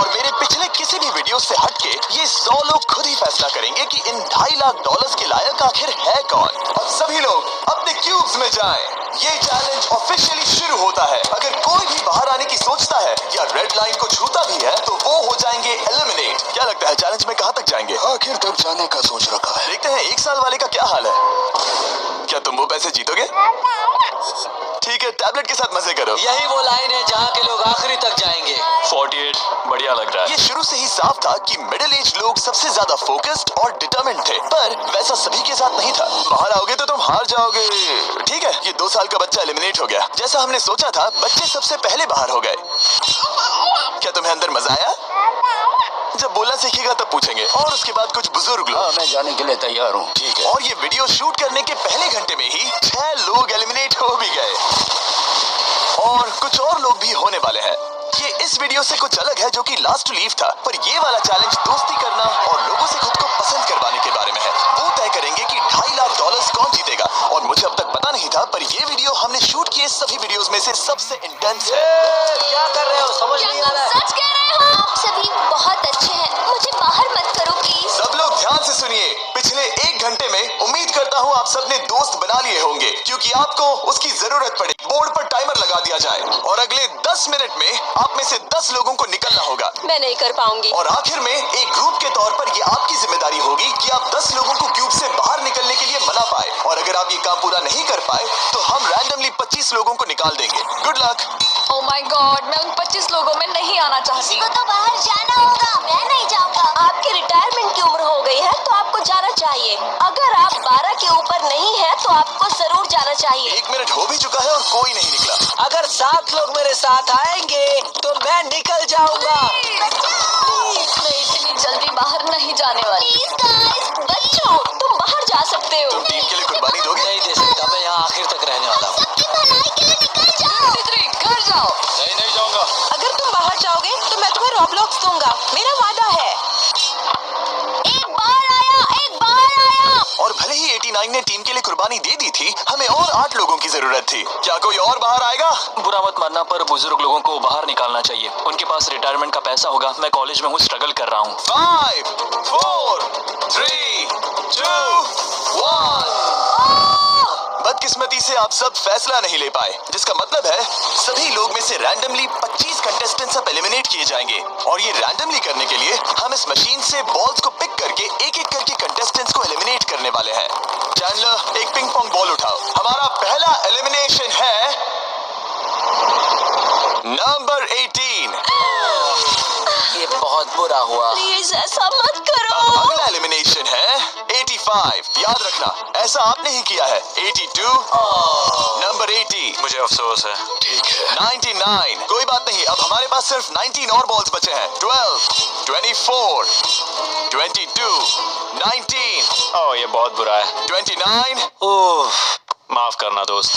और मेरे पिछले किसी भी वीडियो से हटके ये 100 लोग खुद ही फैसला करेंगे कि इन $2.5 लाख के लायक आखिर है कौन। अब सभी लोग अपने क्यूब्स में जाएं। ये चैलेंज ऑफिशियली शुरू होता है। अगर कोई भी बाहर आने की सोचता है या रेड लाइन को छूता भी है तो वो हो जाएंगे एलिमिनेट। क्या लगता है चैलेंज में कहाँ तक जाएंगे? आखिर तक जाने का सोच रखा है। देखते हैं 1 साल वाले का क्या हाल है। क्या तुम वो पैसे जीतोगे? ठीक है, टैबलेट के साथ मजे करो। यही वो लाइन है जहाँ के लोग आखिरी तक जाएंगे। 48 बढ़िया लग रहा है। ये शुरू से ही साफ था कि मिडिल एज लोग सबसे ज्यादा फोकस्ड और डिटरमिन्ड थे, पर वैसा सभी के साथ नहीं था। बाहर आओगे तो तुम हार जाओगे। ठीक है, ये 2 साल का बच्चा एलिमिनेट हो गया। जैसा हमने सोचा था, बच्चे सबसे पहले बाहर हो गए। क्या तुम्हें अंदर मजा आया? जब बोलना सीखेगा तब पूछेंगे। और उसके बाद कुछ बुजुर्ग लोग। हाँ, मैं जाने के लिए तैयार हूँ। ठीक है। और ये वीडियो शूट करने के पहले घंटे में ही 6 लोग एलिमिनेट हो भी गए और कुछ और लोग भी होने वाले हैं। ये इस वीडियो से कुछ अलग है जो कि लास्ट टू लीव था, पर ये वाला चैलेंज दोस्ती करना और लोगों से खुद को पसंद करवाने के बारे में है। वो तय करेंगे कि $2.5 लाख कौन जीतेगा। और मुझे अब तक पता नहीं था, पर ये वीडियो हमने शूट किए सभी वीडियोस में से सबसे इंटेंस है। क्या कर रहे हो? समझ नहीं आ रहा है। सच कह रहे हो? आप सभी बहुत अच्छे हैं। मुझे बाहर मत करो प्लीज। सब लोग ध्यान से सुनिए। पिछले 1 घंटे में उम्मीद करता हूँ आप सबने दोस्त बना लिए होंगे, क्योंकि आपको उसकी जरूरत पड़े। बोर्ड पर टाइमर लगा दिया जाए और अगले 10 मिनट में आप में से 10 लोगों को निकलना होगा। मैं नहीं कर पाऊंगी। और आखिर में एक ग्रुप के तौर पर ये आपकी जिम्मेदारी होगी कि आप 10 लोगों को क्यूब से बाहर निकलने के लिए मना पाए। और अगर आप ये काम पूरा नहीं कर पाए तो हम रैंडमली 25 लोगों को निकाल देंगे। Good luck. Oh my God, मैं उन 25 लोगों में नहीं आना चाहती। को तो बाहर जाना होगा। मैं नहीं जाऊंगा। आपकी रिटायरमेंट की उम्र हो गई है तो आपको जाना चाहिए। अगर आप 12 के ऊपर नहीं है तो आपको जरूर जाना चाहिए। 1 मिनट हो भी चुका है और कोई नहीं निकला। अगर 7 लोग मेरे साथ आएंगे तो मैं निकल जाऊंगा। प्लीज, मैं इतनी जल्दी बाहर नहीं जाने वाली। Please guys. बच्चों, तुम बाहर जा सकते हो। तुम टीम के लिए कुर्बानी दोगे? नहीं दे सकता। मैं यहाँ आखिर तक रहने वाला हूँ। सबकी भलाई के लिए निकल जाओ। घर जाओ। नहीं जाऊंगा। अगर तुम बाहर जाओगे तो मैं तुम्हें रॉब्लॉक्स दूंगा। मेरा वादा है। एक बार आया। और भले ही 89 ने टीम के लिए कुर्बानी दे दी थी, हमें और 8 लोगों की जरूरत थी। क्या कोई और बाहर आएगा? बुरा मत मानना, पर बुजुर्ग लोगों को बाहर निकालना चाहिए। उनके पास रिटायरमेंट का पैसा होगा। मैं कॉलेज में हूँ, स्ट्रगल कर रहा हूँ। 5 4 3 2 1। बदकिस्मती से आप सब फैसला नहीं ले पाए, जिसका मतलब है सभी लोग में से रैंडमली 25 कंटेस्टेंट्स अब एलिमिनेट किए जाएंगे। और ये रैंडमली करने के लिए हम इस मशीन से बॉल्स को पिक करके एक-एक करके कंटेस्टेंट्स को एलिमिनेट करने वाले हैं। चैंडलर, एक पिंग पोंग बॉल उठाओ। हमारा पहला एलिमिनेशन है नंबर 18। ये बहुत बुरा हुआ। प्लीज ऐसा मत करो। अगला एलिमिनेशन है 85। याद रखना, ऐसा आपने ही किया है। 82। नंबर 80। मुझे अफसोस है। ठीक है। 99। कोई बात नहीं, अब हमारे पास सिर्फ 19 और बॉल्स बचे हैं। 12 24 22 19 ओह, ये बहुत बुरा है। 29। ओह, माफ करना दोस्त।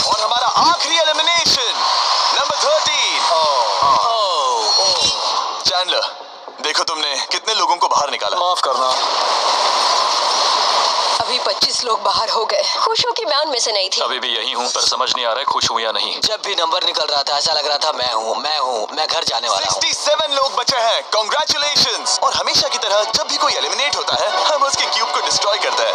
और हमारा आखिरी एलिमिनेशन नंबर 13। चैंडलर, देखो तुमने कितने लोगों को बाहर निकाला। माफ करना। अभी 25 लोग बाहर हो गए। खुश हूँ कि मैं उनमें से नहीं थी। अभी भी यही हूँ, पर समझ नहीं आ रहा है खुश हूँ या नहीं। जब भी नंबर निकल रहा था ऐसा लग रहा था मैं घर जाने वाला हूँ। 67 लोग बचे हैं। कांग्रेचुलेशंस। और हमेशा की तरह जब भी कोई एलिमिनेट होता है, हम उसके क्यूब को डिस्ट्रॉय करते हैं।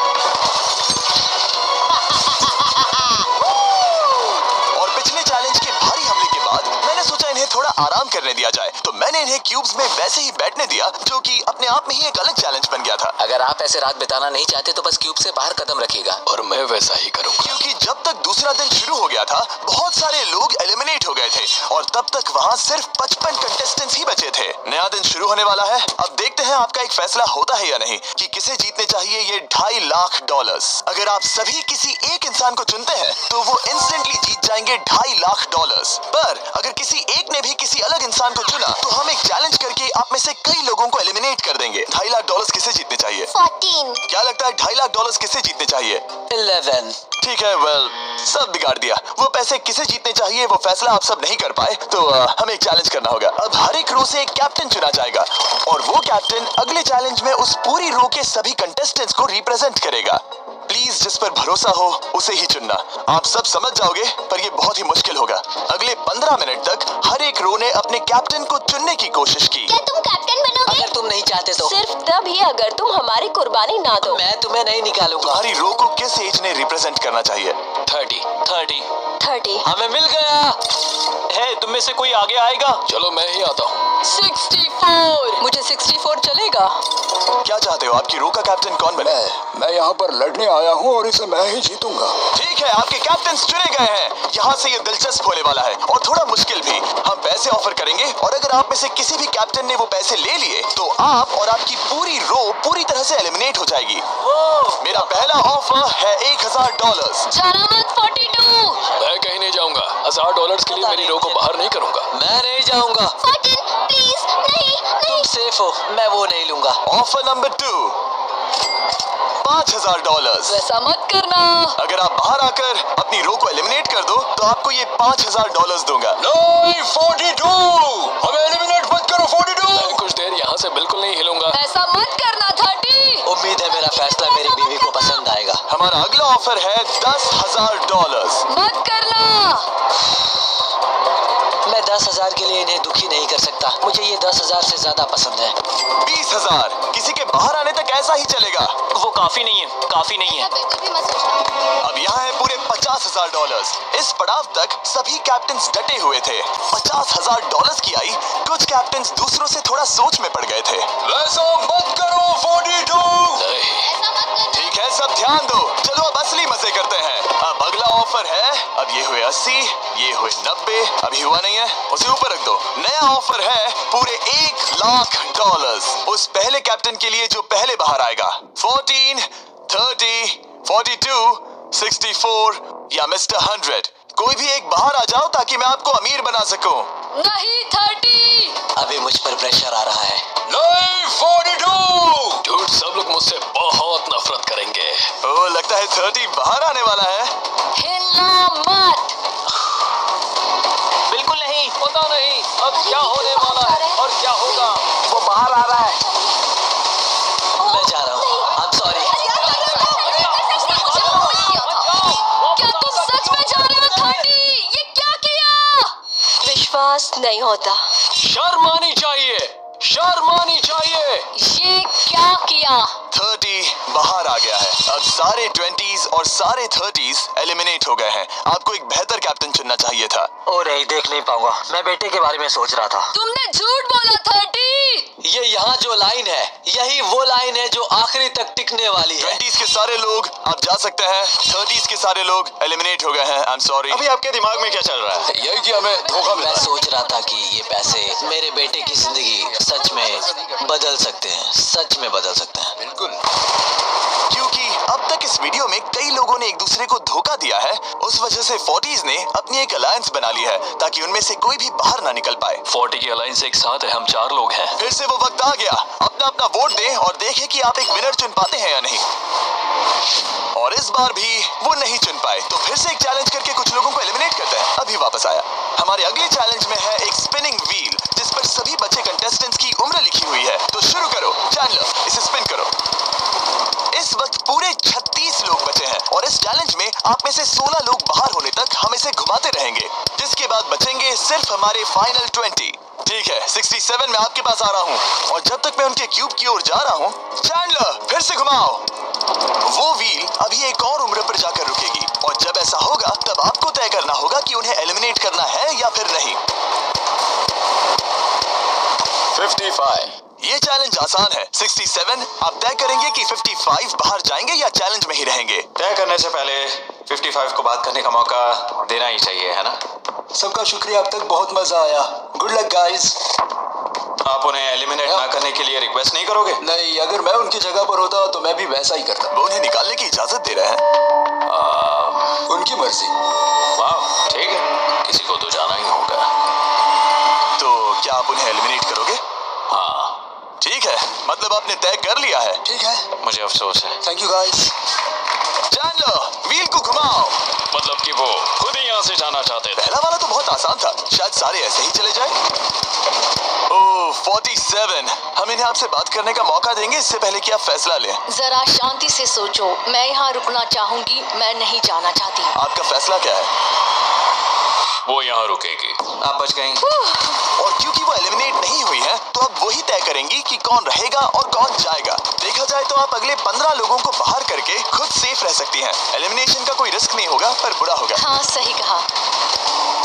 और पिछले चैलेंज के भारी हमले के बाद मैंने सोचा इन्हें थोड़ा आराम करने दिया जाए, तो मैंने इन्हें क्यूब्स में वैसे ही बैठने दिया, जो कि अपने आप में ही एक अलग चैलेंज बन गया था। अगर आप ऐसे रात बिताना नहीं चाहते तो बस क्यूब से बाहर कदम रखिएगा। और मैं वैसा ही करूँगा। क्योंकि जब तक दूसरा दिन शुरू हो गया था, बहुत सारे लोग एलिमिनेट हो गए थे और तब तक वहाँ सिर्फ 55 कंटेस्टेंट्स ही बचे थे। नया दिन शुरू होने वाला है। अब देखते हैं आपका एक फैसला होता है या नहीं कि किसे जीतने चाहिए ये $2.5 लाख। अगर आप सभी किसी एक इंसान को चुनते हैं तो वो इंस्टेंटली जीत जाएंगे $2.5 लाख। पर अगर किसी एक ने भी किसी अलग इंसान को चुना तो हम एक चैलेंज करके आप में से कई लोगों को एलिमिनेट कर देंगे। $2.5 लाख किसे जीतने चाहिए? 14। क्या लगता है $2.5 लाख किसे जीतने चाहिए? 11। ठीक है, वेल सब बिगाड़ दिया। वो पैसे किसे जीतने चाहिए वो फैसला आप सब नहीं कर पाए, तो हमें एक चैलेंज करना होगा। अब हर एक रो से एक कैप्टन चुना जाएगा और वो कैप्टन अगले चैलेंज में उस पूरी रो के सभी कंटेस्टेंट्स को रिप्रेजेंट करेगा। प्लीज जिस पर भरोसा हो उसे ही चुनना। आप सब समझ जाओगे, पर ये बहुत ही मुश्किल होगा। अगले 15 मिनट तक हर एक रो ने अपने कैप्टन को चुनने की कोशिश की। क्या तुम कैप्टन बनोगे? अगर तुम नहीं चाहते तो सिर्फ तभी अगर तुम हमारी कुर्बानी ना दो। मैं तुम्हें नहीं निकालूंगा। तुम्हारी रो को किस एज ने रिप्रेजेंट करना चाहिए? 30 हमें मिल गया। है, तुम में से कोई आगे आएगा? चलो मैं ही आता हूँ। 64। मुझे 64 चलेगा। क्या चाहते हो, आपकी रो का कैप्टन कौन बने? मैं यहाँ पर लड़ने आया हूँ और इसे मैं ही जीतूंगा। ठीक है, आपके कैप्टन चुने गए हैं। यहाँ से ये दिलचस्प होने वाला है और थोड़ा मुश्किल भी। हम पैसे ऑफर करेंगे और अगर आप में से किसी भी कैप्टन ने वो पैसे ले लिए तो आप और आपकी पूरी रो पूरी तरह से एलिमिनेट हो जाएगी। मेरा पहला ऑफर है $1000। जाना मत 42। मैं कहीं नहीं जाऊंगा। $1000 के लिए मेरी रो को बाहर नहीं करूंगा। मैं नहीं जाऊंगा। 14 प्लीज नहीं नहीं। तुम सेफ हो, मैं वो नहीं लूंगा। Offer number 2, $5000। वैसा मत करना। अगर आप बाहर आकर अपनी रो को एलिमिनेट कर दो तो आपको ये $5000 दूंगा। नहीं, 42। हमें एलिमिनेट मत करो। 42। मैं कुछ देर यहाँ से बिल्कुल नहीं हिलूंगा। ऐसा मत करना 30। उम्मीद है मेरा फैसला मेरी बीवी को पसंद आएगा। हमारा अगला ऑफर है $10,000। मत करना। मैं 10,000 के लिए इन्हें दुखी नहीं कर सकता। मुझे ये 10,000 से ज्यादा पसंद है। 20,000। किसी के बाहर आने तक ऐसा ही चलेगा। वो काफी नहीं है, काफी नहीं है। बिल्कुल भी मत सोचना। अब यहाँ है पूरे $50,000। इस पड़ाव तक सभी कैप्टन्स डटे हुए थे। $50,000 की आई, कुछ कैप्टन्स दूसरों से थोड़ा सोच में पड़ गए थे। ऐसा मत करो 42। नहीं। ऐसा मत करना। ठीक है, सब ध्यान दो। चलो अब असली मजे करते हैं। अब अगला ऑफर है, अब ये हुए 80, ये हुए 90, अभी हुआ नहीं है, उसे ऊपर रख दो। नया ऑफर है पूरे $1,00,000 उस पहले कैप्टन के लिए जो पहले बाहर आएगा। 14, 30, 42, 64 या मिस्टर 100। कोई भी एक बाहर आ जाओ ताकि मैं आपको अमीर बना सकूं। नहीं 30। अभी मुझ पर प्रेशर आ रहा है। नहीं, 42। डूड, सब लोग मुझसे बहुत नफरत करेंगे। ओ, लगता है 30 बाहर आने वाला है। हिलना मत। बिल्कुल नहीं, पता नहीं अब क्या होने वाला है और क्या होगा। वो बाहर आ रहा है। मैं जा रहा हूँ। I'm sorry। क्या तुम सच में जा रहे हो 30? ये क्या किया? विश्वास नहीं होता। शर्म आनी चाहिए, शर्म आनी चाहिए। ये क्या किया? 30 बाहर आ गया है। अब सारे 20s और सारे 30s एलिमिनेट हो गए हैं। आपको एक बेहतर कैप्टन चुनना चाहिए था। ओ नहीं, देख नहीं पाऊंगा। मैं बेटे के बारे में सोच रहा था। तुमने झूठ बोला 30। ये यहाँ जो लाइन है, यही वो लाइन है जो आखिरी तक टिकने वाली है। 20s के सारे लोग आप जा सकते हैं, 30s के सारे लोग एलिमिनेट हो गए हैं। आई एम सॉरी। अभी आपके दिमाग में क्या चल रहा है? यही कि हमें धोखा मिला। मैं सोच रहा था कि ये पैसे मेरे बेटे की जिंदगी सच में बदल सकते हैं, सच में बदल सकते हैं। बिल्कुल। क्योंकि अब तक इस वीडियो में कई लोगों ने एक दूसरे को धोखा दिया है, उस वजह से 40s ने अपनी एक अलायंस बना ली है ताकि उनमें से कोई भी बाहर ना निकल पाए। 40 की अलायंस एक साथ है, हम 4 लोग हैं। फिर से वो वक्त आ गया। अपना अपना वोट दें और देखें कि आप एक विनर चुन पाते हैं या नहीं। और इस बार भी वो नहीं चुन पाए, तो फिर से एक चैलेंज करके कुछ लोगों को एलिमिनेट करते हैं। अभी वापस आया। हमारे अगले चैलेंज में है एक स्पिनिंग व्हील जिस पर सभी बचे कंटेस्टेंट्स की उम्र लिखी हुई है। तो शुरू करो चैनलर, इसे स्पिन करो। इस वक्त पूरे 36 लोग बचे हैं और इस चैलेंज में आप में से 16 लोग बाहर होने तक हम इसे घुमाते रहेंगे, जिसके बाद बचेंगे सिर्फ हमारे फाइनल 20। ठीक है, 67 में आपके पास आ रहा हूँ और जब तक मैं उनके क्यूब की ओर जा रहा हूँ, चैंडलर फिर से घुमाओ। वो व्हील अभी एक और उम्र पर जाकर रुकेगी और जब ऐसा होगा तब आपको तय करना होगा कि उन्हें एलिमिनेट करना है या फिर नहीं। 55। ये चैलेंज आसान है। 67 आप तय करेंगे कि 55 बाहर जाएंगे या चैलेंज में ही रहेंगे। तय करने से पहले 55 को बात करने का मौका देना ही चाहिए, है ना? सबका शुक्रिया, अब तक बहुत मजा आया। Good luck guys. आप उन्हें एलिमिनेट ना करने के लिए रिक्वेस्ट नहीं करोगे? नहीं, अगर मैं उनकी जगह पर होता तो मैं भी वैसा ही करता। वो उन्हें निकालने की इजाजत दे रहे हैं। उनकी मर्जी। वाह, ठीक है, किसी को तो जाना ही होगा। तो क्या आप उन्हें एलिमिनेट करोगे? हाँ। ठीक है, मतलब आपने तय कर लिया है। ठीक है, मुझे अफसोस है। Thank you guys. Chandler wheel को घुमाओ। मतलब कि वो खुद ही यहाँ से जाना चाहते थे। पहला वाला तो बहुत आसान था, शायद सारे ऐसे ही चले जाए। ओह 47। हम इन्हें आपसे बात करने का मौका देंगे इससे पहले कि आप फैसला लें। जरा शांति से सोचो। मैं यहाँ रुकना चाहूंगी, मैं नहीं जाना चाहती। आपका फैसला क्या है? वो यहाँ रुकेगी। आप बच गई। और क्योंकि वो एलिमिनेट नहीं हुई है तो अब वही तय करेंगी कि कौन रहेगा और कौन जाएगा। देखा जाए तो आप अगले 15 लोगों को बाहर करके खुद सेफ रह सकती हैं। एलिमिनेशन का कोई रिस्क नहीं होगा पर बुरा होगा। हाँ सही कहा।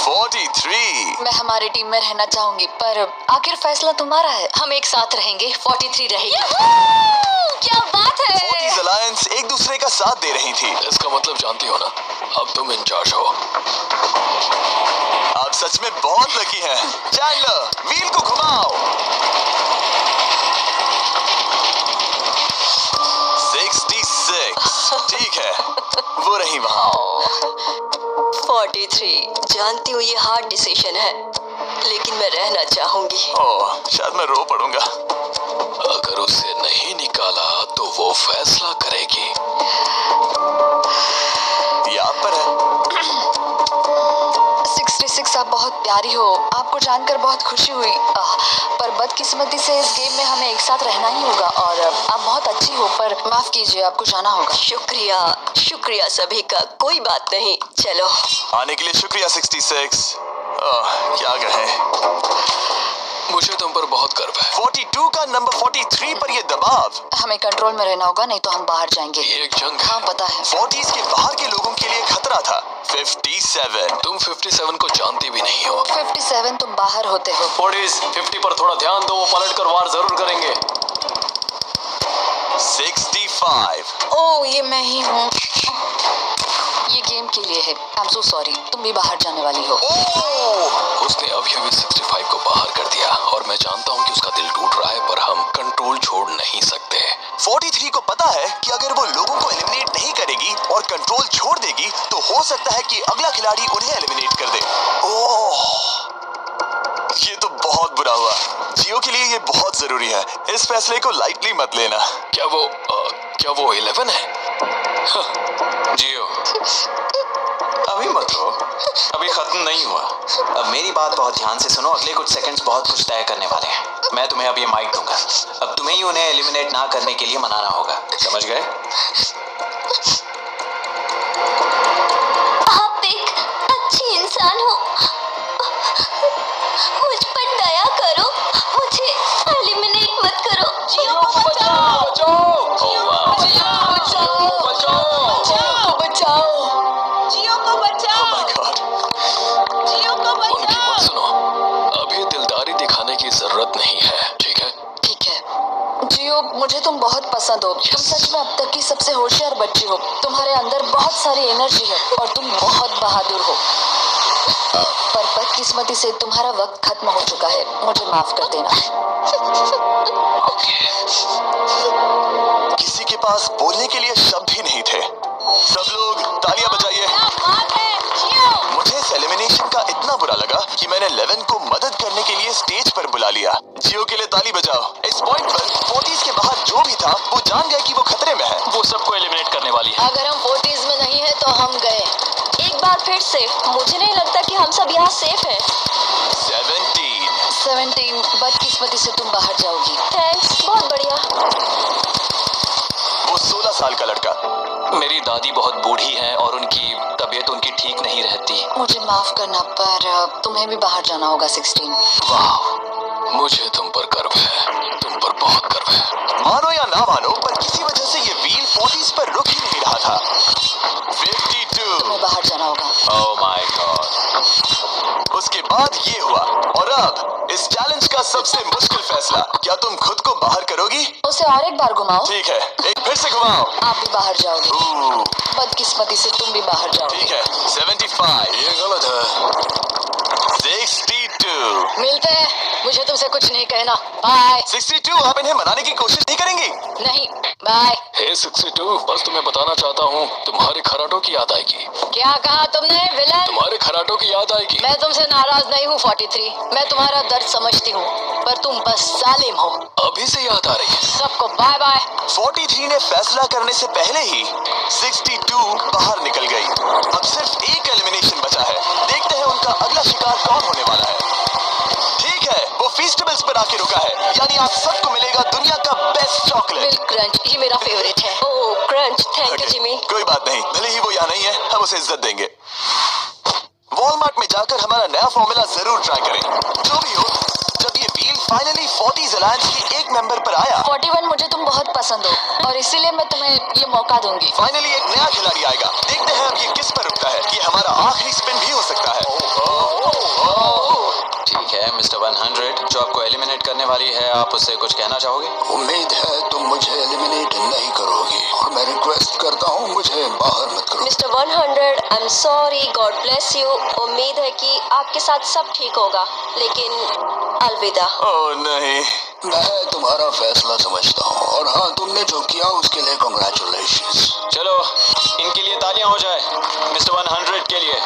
43। मैं हमारे टीम में रहना चाहूंगी पर आखिर फैसला तुम्हारा है। हम एक साथ रहेंगे। 43 रहेगी। क्या बात है। 40s अलायंस एक दूसरे का साथ दे रही थी। इसका मतलब जानती हो ना, अब तुम इंचार्ज हो। आप सच में बहुत लकी हैं। चैंडलर, व्हील को घुमाओ। 66। ठीक है, वो रही वहाँ। 43। जानती हूँ ये हार्ड डिसीजन है लेकिन मैं रहना चाहूंगी। ओह, शायद मैं रो पड़ूंगा। अगर उसे नहीं निकाला तो वो फैसला करेगी। ये आप पर है। 66 आप बहुत प्यारी हो। आपको जानकर बहुत खुशी हुई। पर बदकिस्मती से इस गेम में हमें एक साथ रहना ही होगा। और आप बहुत अच्छी हो पर माफ कीजिए, आपको जाना होगा। शुक्रिया, शुक्रिया सभी का। कोई बात नहीं, चलो। आने के लिए शुक्रिया 66। क्या कहें। मुझे तुम पर बहुत गर्व है। 42 का नंबर 43 पर ये दबाव। हमें कंट्रोल में रहना होगा नहीं तो हम बाहर जाएंगे। ये एक जंग है। हाँ पता है। 40s के बाहर के लोगों के लिए खतरा था। 57। तुम 57 को जानती भी नहीं हो। 57 तुम बाहर होते हो। 40s 50 पर थोड़ा ध्यान दो, वो पलट कर वार जरूर करेंगे। 65। ओह ये मैं ही हूँ। ये गेम के लिए है। I am so sorry. तुम भी बाहर जाने वाली हो। उसने अभी अभी 65 को बाहर कर दिया और मैं जानता हूँ कि उसका दिल टूट रहा है पर हम कंट्रोल छोड़ नहीं सकते। 43 को पता है कि अगर वो लोगों को एलिमिनेट नहीं करेगी और कंट्रोल छोड़ देगी तो हो सकता है कि अगला खिलाड़ी उन्हें एलिमिनेट कर दे। ओह, ये तो बहुत बुरा हुआ। जियो के लिए ये बहुत जरूरी है। इस फैसले को लाइटली मत लेना। क्या वो 11 है? जियो, अभी मत रो, अभी खत्म नहीं हुआ। अब मेरी बात बहुत ध्यान से सुनो। अगले कुछ सेकंड्स बहुत कुछ तय करने वाले हैं। मैं तुम्हें अब ये माइक दूंगा। अब तुम्हें ही उन्हें एलिमिनेट ना करने के लिए मनाना होगा, समझ गए? आप एक अच्छी इंसान हो। मुझ पर दया करो, मुझे एलिमिनेट मत करो। जियो को बचाओ, जियो को बचाओ, जियो को बचाओ, Oh my God। जियो को उनकी बचाओ। मत सुनो। अभी दिलदारी दिखाने की जरूरत नहीं है, ठीक है? ठीक है। जियो, मुझे तुम बहुत पसंद हो। तुम सच में अब तक की सबसे होशियार बच्ची हो। तुम्हारे अंदर बहुत सारी एनर्जी है और तुम बहुत बहादुर हो। पर बदकिस्मती से तुम्हारा वक्त खत्म हो चुका है। मुझे माफ कर देना। किसी के पास बोलने के लिए शब्द ही नहीं थे। सब लोग तालियां बजाइए। क्या बात है, जियो। मुझे इस एलिमिनेशन का इतना बुरा लगा कि मैंने 11 को मदद करने के लिए स्टेज पर बुला लिया। जियो के लिए ताली बजाओ। इस पॉइंट पर 40s के बाहर जो भी था वो जान गया कि वो खतरे में है। वो सबको एलिमिनेट करने वाली है। अगर हम 40s में नहीं है तो हम गए। एक बार फिर से मुझे नहीं लगता कि हम सब यहाँ सेफ हैं। 17। बदकिस्मती से तुम बाहर जाओगी। थैंक्स, बहुत बढ़िया। वो 16 साल का लड़का। मेरी दादी बहुत बूढ़ी हैं और उनकी तबीयत उनकी ठीक नहीं रहती। मुझे माफ करना पर तुम्हें भी बाहर जाना होगा 16। वाह, मुझे तुम पर गर्व है। तुम पर बहुत गर्व है। मानो या ना मानो पर किसी वजह से ये व्हील 40s पर रुक ही नहीं रहा था। 52। तुम्हें बाहर जाना होगा। ओह माय गॉड। उसके बाद ये हुआ और अब इस चैलेंज का सबसे मुश्किल फैसला। क्या तुम खुद को बाहर करोगी? उसे और एक बार घुमाओ। ठीक है, एक फिर से घुमाओ। आप भी बाहर जाओगे। ओह, बदकिस्मती से तुम भी बाहर जाओगे। ठीक है। 75। ये गलत है। 62। मिलते हैं। मुझे तुमसे कुछ नहीं कहना। बाय। 62। आप इन्हें मनाने की कोशिश नहीं करेंगी? नहीं, बाय। हे 62, बस तुम्हें बताना चाहता हूँ, तुम्हारे खराटों की याद आएगी। क्या कहा तुमने विलन? तुम्हारे खराटों की याद आएगी। मैं तुमसे नाराज नहीं हूँ 43। मैं तुम्हारा दर्द समझती हूँ पर तुम बस जालिम हो। अभी से याद आ रही है। सबको बाय बाय। 43 ने फैसला करने से पहले ही 62 बाहर निकल गई। अब सिर्फ एक एलिमिनेशन बचा है। देखते हैं उनका अगला शिकार कौन होने वाला है। ठीक है, वो फेस्टिवल्स पर आके रुका है, यानी आप सबको मिलेगा दुनिया का बेस्ट चॉकलेट। मिल्क क्रंच, ये मेरा फेवरेट है। ओह क्रंच, थैंक यू जिमी। कोई बात नहीं, भले ही वो यहाँ नहीं है, हम उसे इज्जत देंगे। वॉलमार्ट में जाकर हमारा नया फॉर्मूला जरूर ट्राई करें। जो भी हो, जब ये व्हील फाइनली 40s अलायंस के एक मेंबर पर आया, 41 मुझे तुम बहुत पसंद हो और इसीलिए मैं तुम्हें ये मौका दूंगी। फाइनली एक नया खिलाड़ी आएगा। देखते हैं अब ये किस पर रुकता है। ये हमारा आखिरी स्पिन भी हो सकता है। ठीक है मिस्टर 100, जो आपको एलिमिनेट करने वाली है, आप उससे कुछ कहना चाहोगे? उम्मीद है तुम मुझे एलिमिनेट नहीं करोगी और मैं रिक्वेस्ट करता हूँ मुझे बाहर मत करो। Mister 100, I am sorry, God bless you. उम्मीद है कि आपके साथ सब ठीक होगा, लेकिन अलविदा। ओह नहीं, मैं तुम्हारा फैसला समझता हूँ और हाँ, तुमने जो किया उसके लिए कांग्रेचुलेशंस। चलो इनके लिए तालियां हो जाए, मिस्टर 100 के लिए।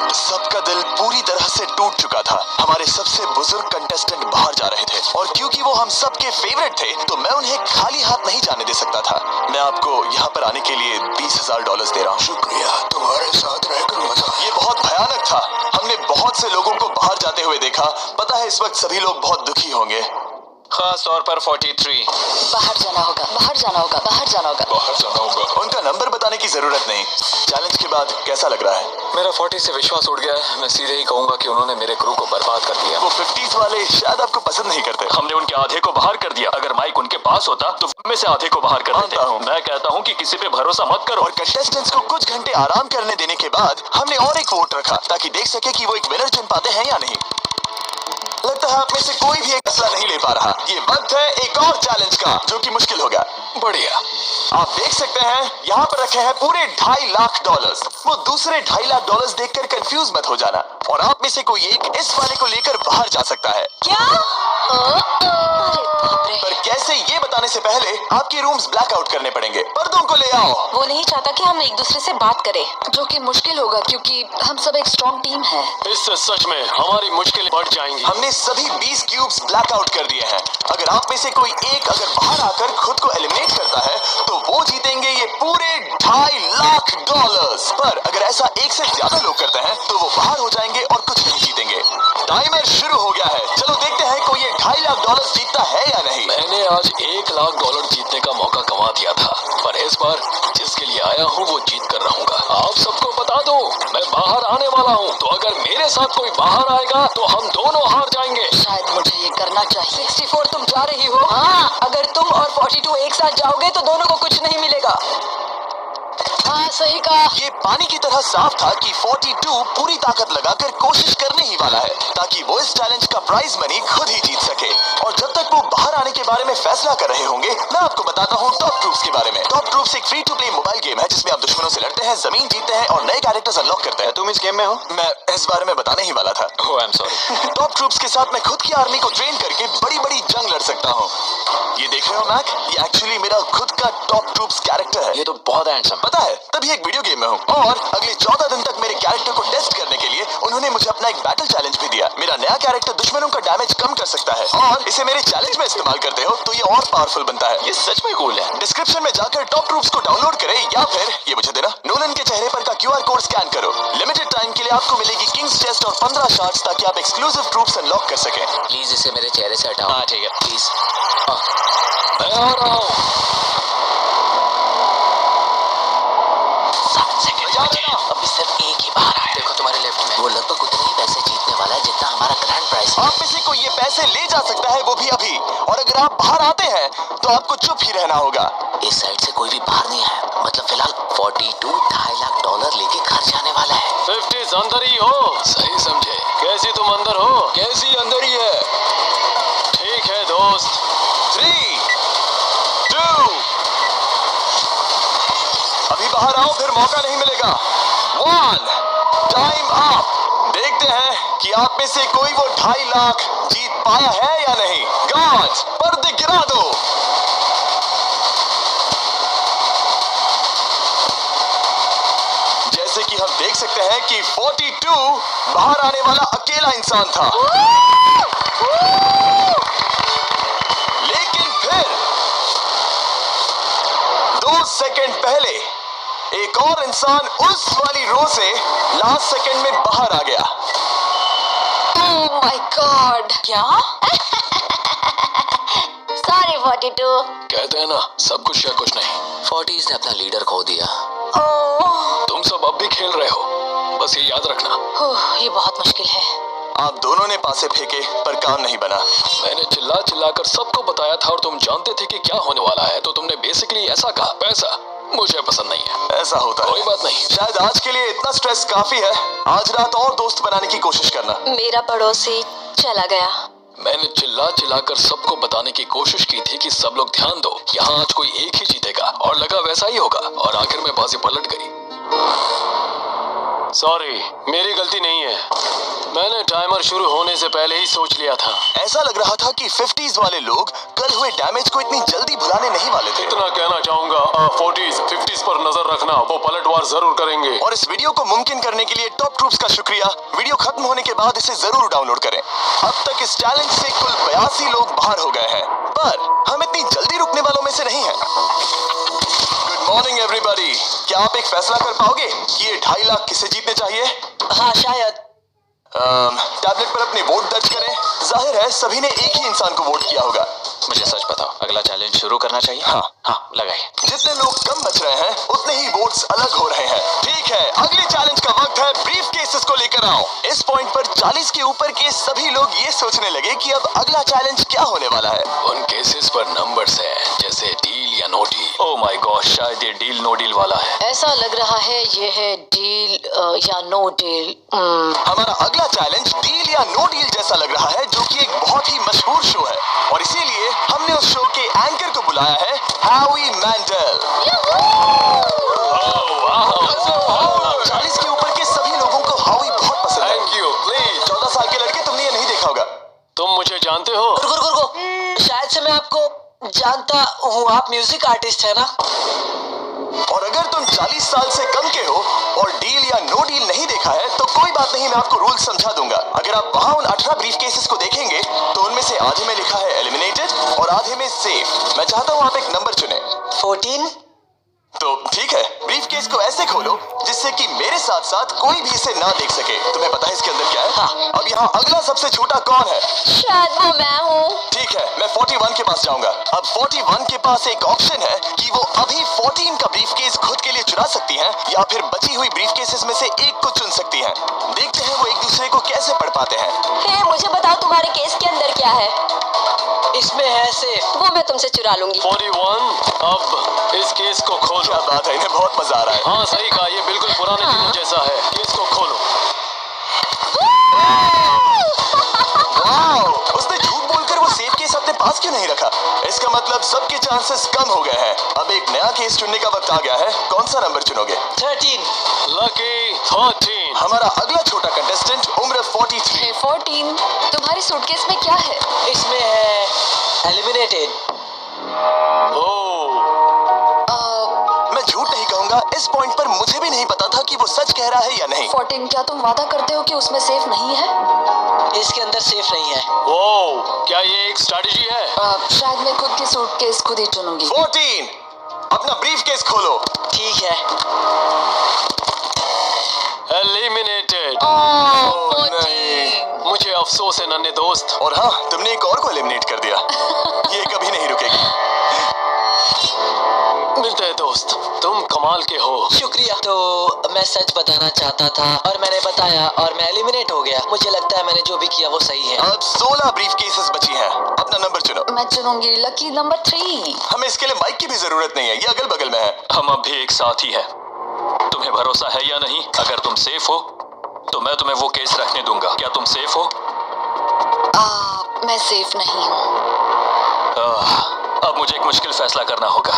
सबका दिल पूरी तरह से टूट चुका था। हमारे सबसे बुजुर्ग कंटेस्टेंट बाहर जा रहे थे और क्योंकि वो हम सबके फेवरेट थे तो मैं उन्हें खाली हाथ नहीं जाने दे सकता था। मैं आपको यहाँ पर आने के लिए $20,000 दे रहा हूँ। शुक्रिया, तुम्हारे साथ रहकर मजा आया। ये बहुत भयानक था। हमने बहुत से लोगों को बाहर जाते हुए देखा। पता है इस वक्त सभी लोग बहुत दुखी होंगे, खास तौर पर 43। बाहर जाना होगा, बाहर जाना होगा, बाहर जाना होगा। बाहर जाना होगा। उनका नंबर बताने की जरूरत नहीं। चैलेंज के बाद कैसा लग रहा है? मेरा 40 से विश्वास उड़ गया है। मैं सीधे ही कहूंगा कि उन्होंने मेरे क्रू को बर्बाद कर दिया। वो 50s वाले शायद आपको पसंद नहीं करते। हमने उनके आधे को बाहर कर दिया। अगर माइक उनके पास होता तो में से आधे को बाहर कर देते। मानता हूं। मैं कहता हूं कि किसी पे भरोसा मत करो। और कंटेस्टेंट्स को कुछ घंटे आराम करने देने के बाद हमने और एक वोट रखा ताकि देख सके कि वो एक विनर चुन पाते हैं या नहीं। लगता है आप में से कोई भी एक फैसला नहीं ले पा रहा। ये वक्त है एक और चैलेंज का, जो कि मुश्किल होगा। बढ़िया। आप देख सकते हैं यहाँ पर रखे हैं पूरे $2.5 लाख। वो दूसरे $2.5 लाख देखकर कंफ्यूज मत हो जाना। और आप में से कोई एक इस वाले को लेकर बाहर जा सकता है। क्या? अरे बाप रे। पर कैसे, ये बताने से पहले आपके रूम्स ब्लैकआउट करने पड़ेंगे। पर्दों को ले आओ। वो नहीं चाहता कि हम एक दूसरे से बात करें, जो कि मुश्किल होगा क्योंकि हम सब एक स्ट्रॉन्ग टीम है। इससे सच में हमारी मुश्किलें बढ़ जाएंगी। हमने सभी 20 क्यूब्स ब्लैकआउट कर दिए हैं। अगर आप में से कोई एक अगर बाहर आकर खुद को एलिमिनेट करता है तो वो जीतेंगे ये पूरे $2.5 लाख। पर अगर ऐसा एक से ज्यादा लोग करते हैं तो वो बाहर हो जाएंगे और कुछ नहीं जीतेंगे। टाइमर शुरू हो गया है। चलो देखते हैं कोई ये $2.5 लाख जीतता है या नहीं। मैंने आज $1 लाख जीतने का मौका गंवा दिया था, पर इस बार जिसके लिए आया हूँ वो जीत कर रहूंगा। आप सबको बता दो, मैं बाहर आने वाला हूँ, तो अगर मेरे साथ कोई बाहर आएगा तो हम दोनों हार जाएंगे। शायद मुझे ये करना चाहिए। 64 तुम जा रही हो? हाँ। अगर तुम और 42 एक साथ जाओगे तो दोनों को कुछ नहीं मिलेगा। हाँ सही कहा। ये पानी की तरह साफ था कि 42 पूरी ताकत लगाकर कोशिश करने ही वाला है ताकि वो इस चैलेंज का प्राइज मनी खुद ही जीत सके। और जब तक वो बाहर आने के बारे में फैसला कर रहे होंगे, मैं आपको बताता हूँ टॉप ट्रूप्स के बारे में। टॉप ट्रूप्स एक free to play mobile game है जिसमें आप दुश्मनों से लड़ते हैं, जमीन जीतते हैं और नए कैरेक्टर्स अनलॉक करते हैं। तुम इस गेम में हो? मैं इस बारे में बताने ही वाला था। Oh I am sorry. Top troops के साथ मैं खुद की आर्मी को ट्रेन करके बड़ी बड़ी जंग लड़ सकता हूँ। ये देख रहे हो मैक, ये एक्चुअली मेरा खुद का टॉप ट्रूप्स कैरेक्टर है। ये तो बहुत हैंडसम। पता है, तभी एक वीडियो गेम में हूँ। और अगले 14 दिन तक मेरे कैरेक्टर को टेस्ट करने के लिए उन्होंने मुझे अपना एक बैटल चैलेंज भी दिया। मेरा नया कैरेक्टर दुश्मनों का डैमेज कम कर सकता है और इसे मेरे चैलेंज में इस्तेमाल करते हो तो ये और पावरफुल बनता है। ये सच में कूल है। डिस्क्रिप्शन में जाकर टॉप ट्रूप्स को डाउनलोड करें या फिर ये मुझे देना, नोलन के चेहरे पर का QR कोड स्कैन करो। लिमिटेड टाइम के लिए आपको मिलेगी किंग्स चेस्ट और 15 शॉट्स ताकि आप एक्सक्लूसिव ट्रूप्स अनलॉक कर सकें। प्लीज इसे मेरे चेहरे से हटाओ। हाँ ठीक है। प्लीज। मैं आ रहा हूँ। 7 सेकंड बचे। अभी सिर्फ एक ही बाहर आया। देखो तुम्हारे लेफ्ट में। वो लगभग उतने ही पैसे जीतने वाला है जितना हमारा ग्रैंड प्राइस है। आप में से कोई ये पैसे ले जा सकता है, वो भी अभी। और अगर आप बाहर आते हैं तो आपको चुप ही रहना होगा। इस साइड से कोई भी बाहर नहीं आया। मतलब फिलहाल 42 $2.5 लाख लेके घर जाने वाला है। 50 अंदर ही हो। सही समझे। कैसी तुम अंदर हो? कैसी अंदर ही है। ठीक है दोस्त। 3, 2, अभी बाहर आओ, फिर मौका नहीं मिलेगा। 1, टाइम अप। देखते हैं कि आप में से कोई वो $2.5 लाख जीत पाया है या नहीं। गार्ड्स, पर्दे गिरा दो। जैसे कि हम देख सकते हैं कि 42 बाहर आने वाला अकेला इंसान था। लेकिन फिर 2 सेकंड पहले एक और इंसान उस वाली रो से लास्ट सेकंड में बाहर आ गया। ओह माय गॉड। क्या? सॉरी 42। कहते हैं ना, सब कुछ या कुछ नहीं। 40s ने अपना लीडर खो दिया। ओह तुम सब अब भी खेल रहे हो, बस ये याद रखना। ये बहुत मुश्किल है। आप दोनों ने पासे फेंके पर काम नहीं बना। मैंने चिल्ला चिल्ला कर सबको बताया था और तुम जानते थे कि क्या होने वाला है, तो तुमने बेसिकली ऐसा कहा। पैसा मुझे पसंद नहीं है। ऐसा होता है। कोई बात नहीं। शायद आज के लिए इतना स्ट्रेस काफी है। आज रात और दोस्त बनाने की कोशिश करना। मेरा पड़ोसी चला गया। मैंने चिल्ला चिल्ला कर सबको बताने की कोशिश की थी कि सब लोग ध्यान दो, यहाँ आज कोई एक ही जीतेगा, और लगा वैसा ही होगा, और आखिर में बाजी पलट गई। सॉरी, मेरी गलती नहीं है। मैंने टाइमर शुरू होने से पहले ही सोच लिया था। ऐसा लग रहा था कि 50s वाले लोग कल हुए डैमेज को इतनी जल्दी भुलाने नहीं वाले थे। इतना कहना चाहूंगा, 40s 50s पर नजर रखना, वो पलटवार जरूर करेंगे। और इस वीडियो को मुमकिन करने के लिए टॉप ट्रूप्स का शुक्रिया। वीडियो खत्म होने के बाद इसे जरूर डाउनलोड करें। अब तक इस चैलेंज से कुल 82 लोग बाहर हो गए हैं, पर हम इतनी जल्दी रुकने वालों में से नहीं हैं। Good morning everybody. क्या आप एक फैसला कर पाओगे कि ये 2.5 लाख किसे जीतने चाहिए? हाँ शायद। टैबलेट पर अपने वोट दर्ज करें। जाहिर है सभी ने एक ही इंसान को वोट किया होगा। मुझे सच बताओ, अगला चैलेंज शुरू करना चाहिए? हाँ, लगाइए। जितने लोग कम बच रहे हैं उतने ही वोट्स अलग हो रहे हैं। ठीक है, अगले चैलेंज का वक्त है। ब्रीफ केसेस को लेकर आओ। इस पॉइंट पर 40 के ऊपर के सभी लोग ये सोचने लगे कि अब अगला चैलेंज क्या होने वाला है। उन केसेस पर नंबर्स हैं, जैसे डील या no deal. Oh my god, शायद ये डील नो डील वाला है। ऐसा लग रहा है ये है डील या नो डील। हमारा अगला चैलेंज डील या नो डील जैसा लग रहा है, जो कि एक बहुत ही मशहूर शो है, और इसीलिए हमने उस शो के एंकर को बुलाया है, हावी मैंडल। 40 के ऊपर के सभी लोगों को हावी बहुत पसंद है। Thank you, please. 14 साल के लड़के, तुमने ये नहीं देखा होगा। तुम मुझे जानते हो? रुको। शायद से मैं आपको जानता हूँ। आप म्यूजिक आर्टिस्ट है ना? और अगर तुम 40 साल से कम के हो और डील या नो डील नहीं देखा है तो कोई बात नहीं, मैं आपको रूल समझा दूंगा। अगर आप वहां उन 18 ब्रीफ केसेस को देखेंगे तो उनमें से आधे में लिखा है एलिमिनेटेड और आधे में सेफ। मैं चाहता हूं आप एक नंबर चुने। 14। तो ठीक है, ब्रीफ केस को ऐसे खोलो जिससे कि मेरे साथ साथ कोई भी इसे ना देख सके। तुम्हें पता है इसके अंदर क्या है? हाँ। अब यहाँ अगला सबसे छोटा कौन है? शायद वो मैं हूँ। ठीक है, मैं 41 के पास जाऊंगा। अब 41 के पास एक ऑप्शन है कि वो अभी 14 का ब्रीफ केस खुद के लिए चुरा सकती हैं या फिर बची हुई ब्रीफ केसेस में से एक को चुन सकती हैं। देखते हैं वो एक दूसरे को कैसे पढ़ पाते हैं। हे, मुझे बताओ तुम्हारे केस के अंदर क्या है? इसमें है सेफ। वो मैं तुमसे चुरा लूंगी। 41, अब इस केस को खोलो। क्या बात है, इन्हें बहुत मजा आ रहा है। हाँ सही कहा, ये बिल्कुल पुराने दिनों जैसा है। केस को खोलो। वाओ, उसने झूठ बोलकर वो सेफ केस अपने पास क्यों नहीं रखा? इसका मतलब सबके चांसेस कम हो गए हैं। अब एक नया केस चुनने का वक्त आ गया है। कौन सा नंबर चुनोगे? 13। लकी 13। हमारा अगला छोटा कंटेस्टेंट उम्र 43। 14। तुम्हारी सूटकेस में क्या है? इसमें है एलिमिनेटेड। मैं झूठ नहीं कहूंगा, इस पॉइंट पर मुझे भी नहीं पता था कि वो सच कह रहा है या नहीं। 14, क्या तुम वादा करते हो कि उसमें सेफ नहीं है? इसके अंदर सेफ नहीं है। ओह, क्या ये एक स्ट्रैटेजी है? शायद मैं खुद की सूटकेस खुद ही चुनूंगी। 14, अपना ब्रीफ केस खोलो। ठीक है। एलिमिनेटेड। नहीं। मुझे अफसोस है नन्हे दोस्त। और हाँ, तुमने एक और को एलिमिनेट कर दिया। ये कभी नहीं रुकेगी। मिलते हैं दोस्त, तुम कमाल के हो। शुक्रिया। तो मैं सच बताना चाहता था और मैंने बताया और मैं एलिमिनेट हो गया। मुझे लगता है मैंने जो भी किया वो सही है। अब 16 ब्रीफ केसेस बची हैं। अपना नंबर चुनो। मैं चुनूंगी लकी नंबर 3। हमें इसके लिए माइक की भी जरूरत नहीं है, ये अगल बगल में है। हम अब भी एक साथ ही हैं। तुम्हें भरोसा है या नहीं? अगर तुम सेफ हो तो मैं तुम्हें वो केस रखने दूंगा। क्या तुम सेफ हो? मैं सेफ नहीं हूँ। अब मुझे एक मुश्किल फैसला करना होगा।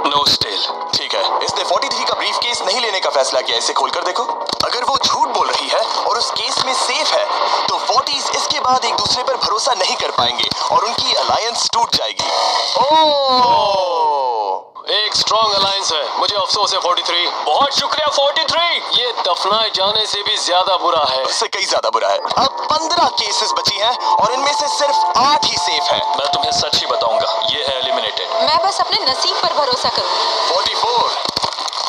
Know still. ठीक है, इसने 43 का ब्रीफ केस नहीं लेने का फैसला किया। इसे खोलकर देखो। अगर वो झूठ बोल रही है और उस केस में सेफ है तो 40s इसके बाद एक दूसरे पर भरोसा नहीं कर पाएंगे और उनकी अलायंस टूट जाएगी। ओह, एक स्ट्रॉन्ग अलायंस है। मुझे अफसोस है 43। बहुत शुक्रिया 43। ये दफनाए जाने से भी ज्यादा बुरा है। उससे कई ज्यादा बुरा है। अब 15 केसेस बची हैं और इनमें से सिर्फ 8 ही सेफ हैं। मैं तुम्हें सच ही बताऊंगा, ये है एलिमिनेटेड। मैं बस अपने नसीब पर भरोसा करूंगी। 44,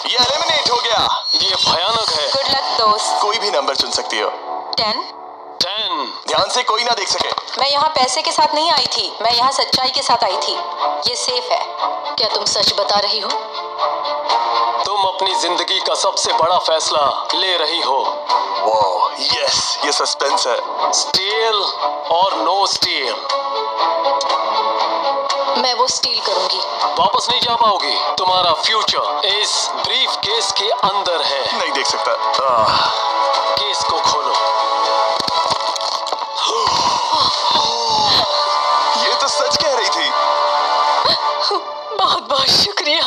ये एलिमिनेट हो गया। ये भयानक है। गुड लक दोस्त। कोई भी नंबर चुन सकती हो। 10। 10। ध्यान से कोई ना देख सके। मैं यहाँ पैसे के साथ नहीं आई थी, मैं यहाँ सच्चाई के साथ आई थी। ये सेफ है। क्या तुम सच बता रही हो? तुम अपनी जिंदगी का सबसे बड़ा फैसला ले रही हो। वाह, यस, ये सस्पेंस है। स्टील और नो स्टील। मैं वो स्टील करूंगी। वापस नहीं जा पाओगी। तुम्हारा फ्यूचर इस ब्रीफ केस के अंदर है। नहीं देख सकता। केस को खोलो। ये तो सच कह रही थी। बहुत बहुत शुक्रिया।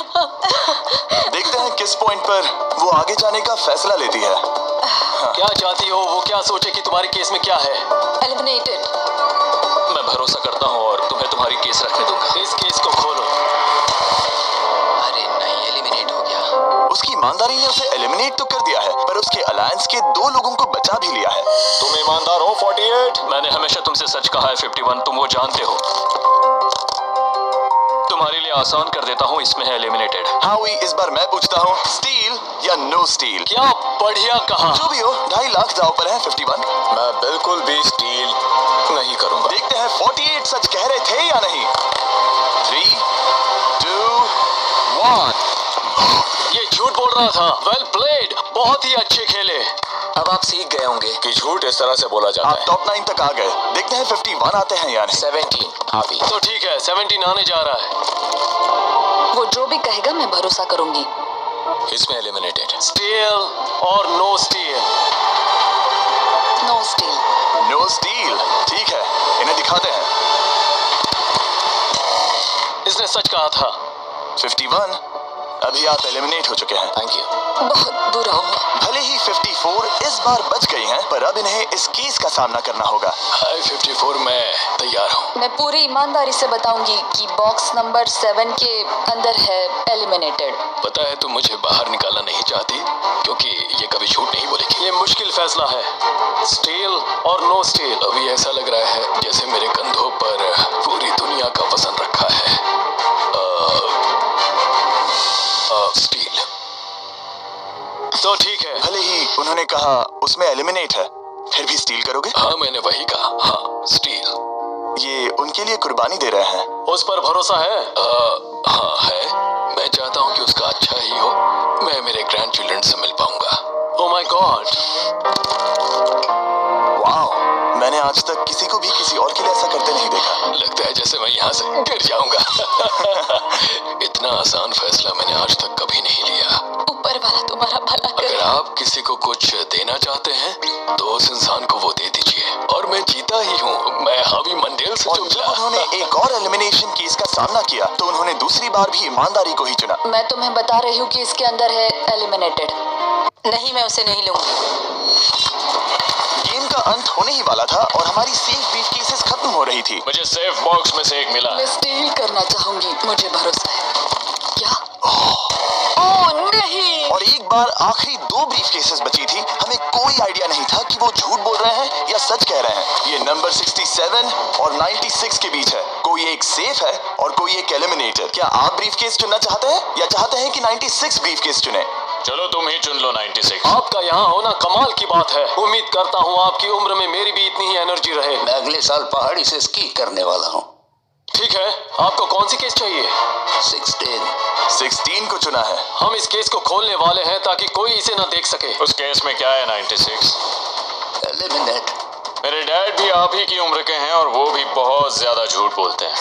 देखते हैं किस पॉइंट पर वो आगे जाने का फैसला लेती है। क्या चाहती हो? वो क्या सोचे कि तुम्हारे केस में क्या है? एलिमिनेटेड। मैं भरोसा करता हूँ और तुम्हें तुम्हारी केस रखने दूंगा। इस केस को खोलो। अरे नहीं, एलिमिनेट हो गया। उसकी ईमानदारी ने उसे एलिमिनेट तो कर दिया है, पर उसके अलायंस के 2 लोगों को बचा भी लिया है। तुम ईमानदार हो 48? मैंने हमेशा तुमसे सच कहा है 51, तुम वो जानते हो। तुम्हारे लिए आसान कर देता हूँ, इसमें है एलिमिनेटेड। हाँ हुई, इस बार मैं पूछता हूँ, स्टील या नो स्टील? क्या बढ़िया कहा। जो भी हो, 2.5 लाख दांव पर है 51। मैं बिल्कुल भी स्टील नहीं करूंगा। देखते हैं 48 सच कह रहे थे या नहीं। 3, 2, 1। ये झूठ बोल रहा था। वेल प्लेड, बहुत ही अच्छे खेले। अब आप सीख गए होंगे कि झूठ इस तरह से बोला जाता आप टॉप 9 तक आ गए। देखते हैं 51 आते हैं या नहीं। 17 अभी। तो ठीक है, 17 आने जा रहा है। वो जो भी कहेगा मैं भरोसा करूंगी। इसमें एलिमिनेटेड। स्टील और no steal. No steal. No steal. ठीक है, इन्हें दिखाते हैं। इसने सच कहा था। 51, अभी आप एलिमिनेट हो चुके हैं। Thank you. बहुत बुरा हुआ। भले ही 54 इस बार बच गई हैं, पर अब इन्हें इस केस का सामना करना होगा। हाय 54, मैं तैयार हूँ। मैं पूरी ईमानदारी से बताऊंगी कि बॉक्स नंबर 7 के अंदर है एलिमिनेटेड। पता है तुम मुझे बाहर निकालना नहीं चाहती, क्योंकि ये कभी झूठ नहीं बोलेगी। ये मुश्किल फैसला है, स्टील और नो स्टील। अभी ऐसा लग रहा है जैसे मेरे कंधों पर पूरी दुनिया का वजन रखा है। स्टील। तो ठीक है। भले ही उन्होंने कहा उसमें एलिमिनेट है, फिर भी स्टील करोगे? हाँ, मैंने वही कहा। हाँ, स्टील। ये उनके लिए कुर्बानी दे रहे हैं। उस पर भरोसा है? हाँ है। मैं चाहता हूँ कि उसका अच्छा ही हो। मैं मेरे ग्रैंड चिल्ड्रन से मिल पाऊंगा। ओह माय गॉड। वाह, मैंने आज तक किसी को भी किसी और के लिए ऐसा करते नहीं देखा। लगता है जैसे मैं यहाँ से गिर जाऊंगा। इतना आसान फैसला मैंने आज तक कभी नहीं लिया। ऊपर वाला तुम्हारा भला करे। अगर आप किसी को कुछ देना चाहते हैं तो उस इंसान को वो दे दीजिए। और मैं जीता ही हूँ। मैं हावी मंडेल से और चुन जब गया। उन्होंने एक और एलिमिनेशन केस का सामना किया तो उन्होंने दूसरी बार भी ईमानदारी को ही चुना। मैं तुम्हें बता रही हूँ कि इसके अंदर है एलिमिनेटेड। नहीं, मैं उसे नहीं लूंगी। गेम का अंत होने ही वाला था और हमारी सेफ ब्रीफ केसेस खत्म हो रही थी। मुझे सेफ बॉक्स में से एक मिला। मैं स्टील करना चाहूंगी, मुझे भरोसा है। क्या? ओह नहीं। और एक बार आखिरी 2 ब्रीफ केसेस बची थी। हमें कोई आइडिया नहीं था कि वो झूठ बोल रहे हैं या सच कह रहे हैं। ये नंबर 67 और 96 के बीच है। कोई एक सेफ है और कोई एक एलिमिनेटेड। क्या आप ब्रीफ केस चुनना चाहते हैं या चाहते हैं कि 96 ब्रीफ केस चुने? चलो तुम ही चुन लो 96। आपका यहाँ होना कमाल की बात है। उम्मीद करता हूँ आपकी उम्र में मेरी भी इतनी ही एनर्जी रहे। मैं अगले साल पहाड़ी से स्की करने वाला हूँ। ठीक है, आपको कौन सी केस चाहिए? 16 को चुना है। हम इस केस को खोलने वाले हैं ताकि कोई इसे ना देख सके। उस केस में क्या है 96? एलिमिनेट। मेरे डैड भी आप ही की उम्र के हैं और वो भी बहुत ज्यादा झूठ बोलते हैं।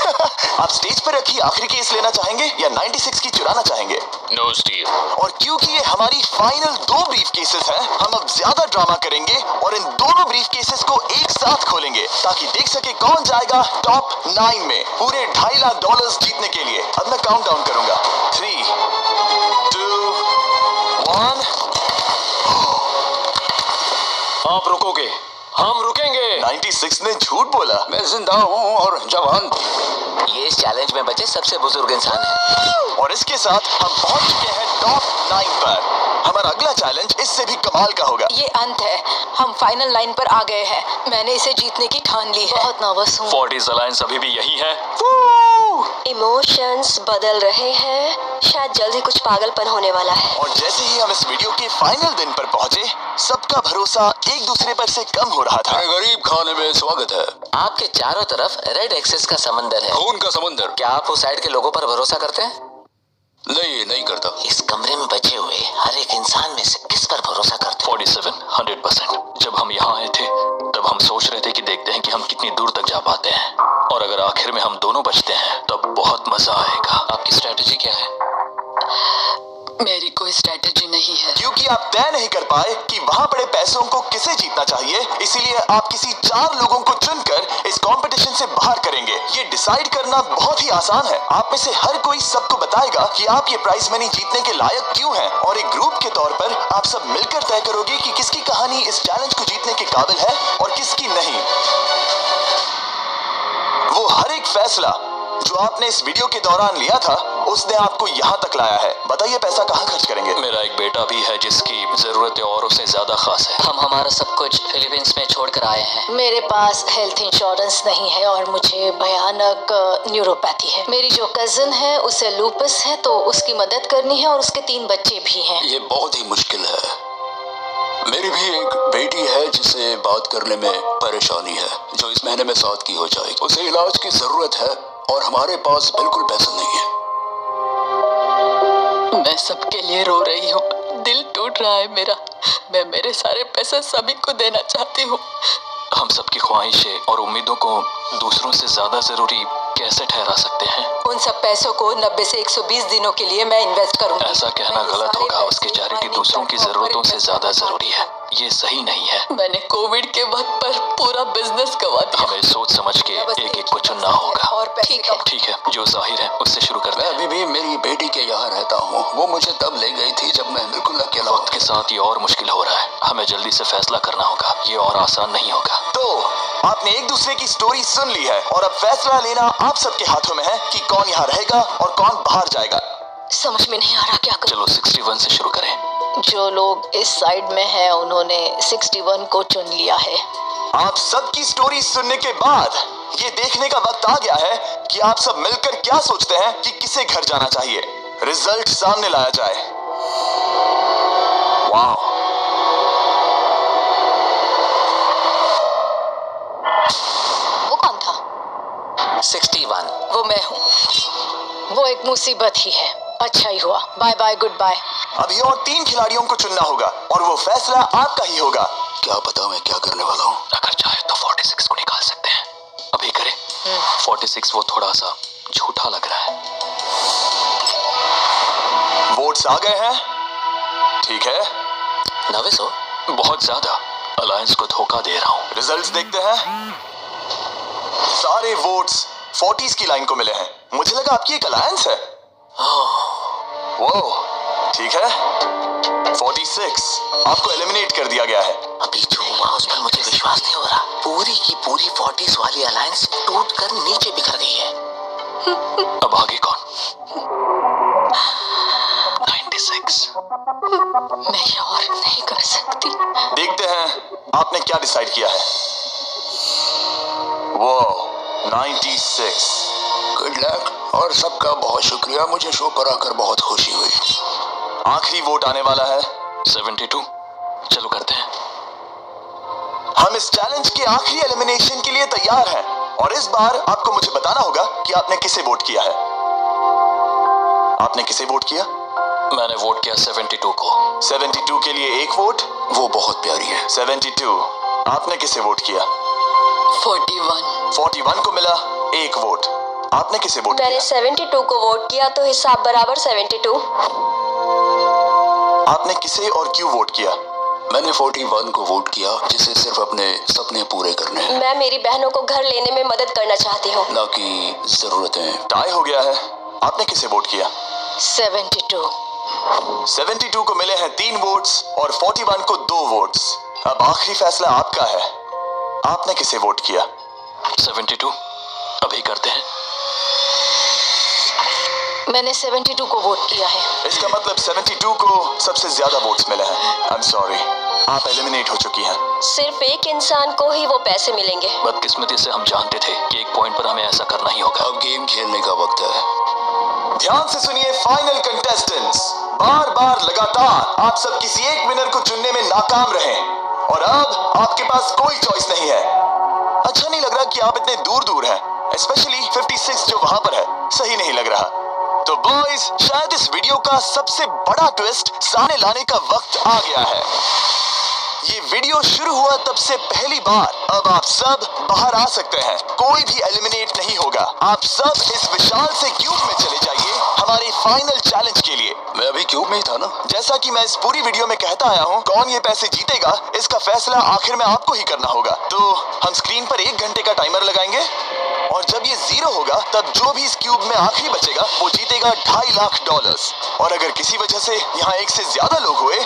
आप स्टेज पर रखी आखिरी केस लेना चाहेंगे या 96 की चुराना चाहेंगे? No steal. और क्योंकि ये हमारी फाइनल 2 ब्रीफ केसेस हैं, हम अब ज्यादा ड्रामा करेंगे और इन दोनों ब्रीफ केसेस को एक साथ खोलेंगे ताकि देख सके कौन जाएगा टॉप 9 में पूरे $2.5 लाख जीतने के लिए। अब मैं काउंट डाउन करूंगा। 3, 2, 1। आप रुकोगे? हम रुकेंगे। 96 ने झूठ बोला। मैं जिंदा हूँ और जवान भी। ये इस चैलेंज में बचे सबसे बुजुर्ग इंसान है। और इसके साथ हम पहुंच चुके हैं टॉप 9 पर। हमारा अगला चैलेंज इससे भी कमाल का होगा। ये अंत है, हम फाइनल लाइन पर आ गए हैं। मैंने इसे जीतने की ठान ली है। बहुत नर्वस हूँ। 40s अलायंस अभी भी यही है। इमोशंस बदल रहे हैं, शायद जल्द ही कुछ पागलपन होने वाला है। और जैसे ही हम इस वीडियो के फाइनल दिन पर पहुंचे, सबका भरोसा एक दूसरे पर से कम हो रहा था। गरीब खाने में स्वागत है। आपके चारों तरफ रेड एक्सेस का समंदर है। खून का समंदर। क्या आप उस साइड के लोगों पर भरोसा करते हैं? नहीं करता। इस कमरे में बचे हुए हर एक इंसान में से किस पर भरोसा करते हैं? 47 100%। जब हम यहाँ आए थे तब हम सोच रहे थे कि देखते हैं कि हम कितनी दूर तक जा पाते हैं, और अगर आखिर में हम दोनों बचते हैं तब बहुत मजा आएगा। आपकी स्ट्रेटजी क्या है? मेरी कोई स्ट्रेटजी नहीं है। क्योंकि आप तय नहीं कर पाए कि वहां पड़े पैसों को किसे जीतना चाहिए, इसीलिए आप किसी 4 लोगों को चुनकर इस कंपटीशन से बाहर करेंगे। ये डिसाइड करना बहुत ही आसान है। आप में से हर कोई सबको बताएगा कि आप ये प्राइज मनी जीतने के लायक क्यों हैं, और एक ग्रुप के तौर पर आप सब मिलकर तय करोगे कि किसकी कहानी इस चैलेंज को जीतने के काबिल है और किसकी नहीं। वो हर एक फैसला जो आपने इस वीडियो के दौरान लिया था, उसने आपको यहाँ तक लाया है। बताइए पैसा कहाँ खर्च करेंगे? मेरा एक बेटा भी है जिसकी जरूरतें और उससे ज्यादा खास है। हम हमारा सब कुछ फिलीपींस में छोड़कर आए हैं। मेरे पास हेल्थ इंश्योरेंस नहीं है और मुझे भयानक न्यूरोपैथी है। मेरी जो कजिन है उसे लूपस है, तो उसकी मदद करनी है, और उसके 3 बच्चे भी हैं। ये बहुत ही मुश्किल है। मेरी भी एक बेटी है जिसे बात करने में परेशानी है, जो इस महीने में 7 की हो जाएगी। उसे इलाज की जरूरत है और हमारे पास बिल्कुल पैसा नहीं है। मैं सबके लिए रो रही हूँ। दिल टूट रहा है मेरा। मैं मेरे सारे पैसे सभी को देना चाहती हूँ। हम सबकी ख्वाहिशें और उम्मीदों को दूसरों से ज्यादा जरूरी कैसे ठहरा सकते हैं? उन सब पैसों को 90 से 120 दिनों के लिए मैं इन्वेस्ट करूंगी। ऐसा कहना गलत होगा। उसकी चैरिटी दूसरों की जरूरतों से ज्यादा जरूरी है। ये सही नहीं है। मैंने कोविड के वक्त पर पूरा बिजनेस गवा दिया। हमें सोच समझ के एक एक को चुनना होगा। और ठीक है, जो जाहिर है उससे शुरू करते मैं हैं। अभी भी मेरी बेटी के यहाँ रहता हूँ। वो मुझे तब ले गई थी जब मैं बिल्कुल अकेला वक्त के साथ ये और मुश्किल हो रहा है। हमें जल्दी से फैसला करना होगा। ये और आसान नहीं होगा। तो आपने एक दूसरे की स्टोरी सुन ली है, और अब फैसला लेना आप सबके हाथों में है कि कौन यहाँ रहेगा और कौन बाहर जाएगा। समझ में नहीं आ रहा क्या करूं। चलो 61 से शुरू करें। जो लोग इस साइड में हैं उन्होंने 61 को चुन लिया है। आप सबकी स्टोरी सुनने के बाद ये देखने का वक्त आ गया है कि आप सब मिलकर क्या सोचते हैं कि किसे घर जाना चाहिए। रिजल्ट सामने लाया जाए। वाह, वो कौन था? 61। वो मैं हूँ। वो एक मुसीबत ही है। अच्छा ही हुआ। Bye bye, goodbye. अभी और 3 खिलाड़ियों को चुनना होगा और वो फैसला आपका ही होगा। क्या पता मैं क्या करने वाला हूँ। अगर चाहे तो 46 को निकाल सकते हैं। अभी करें। 46 वो थोड़ा सा झूठा लग रहा है। वोट्स आ गए हैं। ठीक है, नर्वस हो? बहुत ज्यादा। अलायंस को धोखा दे रहा हूँ। रिजल्ट्स देखते हैं। सारे वोट्स 40s की लाइन को मिले हैं। मुझे लगा आपकी एक अलायंस है। वो ठीक है। 46 आपको एलिमिनेट कर दिया गया है। अभी जो हुआ उस पर मुझे विश्वास नहीं हो रहा। पूरी की पूरी 40s वाली अलायंस टूटकर नीचे बिखर गई है। अब आगे कौन? 96। मैं ये और नहीं कर सकती। देखते हैं आपने क्या डिसाइड किया है। वो 96। गुड लक और सबका बहुत शुक्रिया। मुझे शो पर आकर बहुत खुशी हुई। आखिरी वोट आने वाला है। 72। चलो करते हैं। हम इस चैलेंज के आखिरी एलिमिनेशन के लिए तैयार हैं, और इस बार आपको मुझे बताना होगा कि आपने किसे वोट किया है। आपने किसे वोट किया? मैंने वोट किया 72 को। 72 के लिए 1 वोट। वो बहुत प्यारी है। 72 आपने किसे वोट किया? 41 को मिला 1 वोट। आपने किसे वोट मैंने किया? 72 को वोट किया, तो हिसाब बराबर 72। आपने किसे और क्यों वोट किया? मैंने 41 को वोट किया, जिसे सिर्फ अपने सपने पूरे करने हैं, मैं मेरी बहनों को घर लेने में मदद करना चाहती हूँ। ना कि जरूरतें। टाई हो गया है। आपने किसे वोट किया? 72। 72 को मिले हैं 3 वोट्स और 41 को 2 वोट्स। अब आखिरी फैसला आपका है। आपने किसे वोट किया? 72। अभी करते हैं। मैंने 72 को वोट किया है। इसका मतलब 72 को सबसे ज्यादा वोट्स मिले हैं। आई एम सॉरी, आप एलिमिनेट हो चुकी हैं। सिर्फ एक इंसान को ही वो पैसे मिलेंगे। बदकिस्मती से हम जानते थे कि एक पॉइंट पर हमें ऐसा करना ही होगा। अब गेम खेलने का वक्त है। ध्यान से सुनिए फाइनल कंटेस्टेंट्स, बार बार लगातार आप सब किसी एक विनर को चुनने में नाकाम रहे और अब आपके पास कोई चॉइस नहीं है। अच्छा नहीं लग रहा कि आप इतने दूर दूर हैं, स्पेशली 56 जो वहां पर है। सही नहीं लग रहा। तो बॉयज, शायद इस वीडियो का सबसे बड़ा ट्विस्ट सामने लाने का वक्त आ गया है। ये वीडियो शुरू हुआ तब से पहली बार अब आप सब बाहर आ सकते हैं। कोई भी एलिमिनेट नहीं होगा। आप सब इस विशाल से क्यूब में चले जाइए हमारे फाइनल चैलेंज के लिए। मैं अभी क्यूब में ही था ना। जैसा कि मैं इस पूरी वीडियो में कहता आया हूँ, कौन ये पैसे जीतेगा इसका फैसला आखिर में आपको ही करना होगा। तो हम स्क्रीन पर 1 घंटे का टाइमर लगाएंगे और जब ये 0 होगा तब जो भी इस क्यूब में आखिरी बचेगा वो जीतेगा $2.5 लाख। और अगर किसी वजह से यहाँ एक से ज्यादा लोग हुए,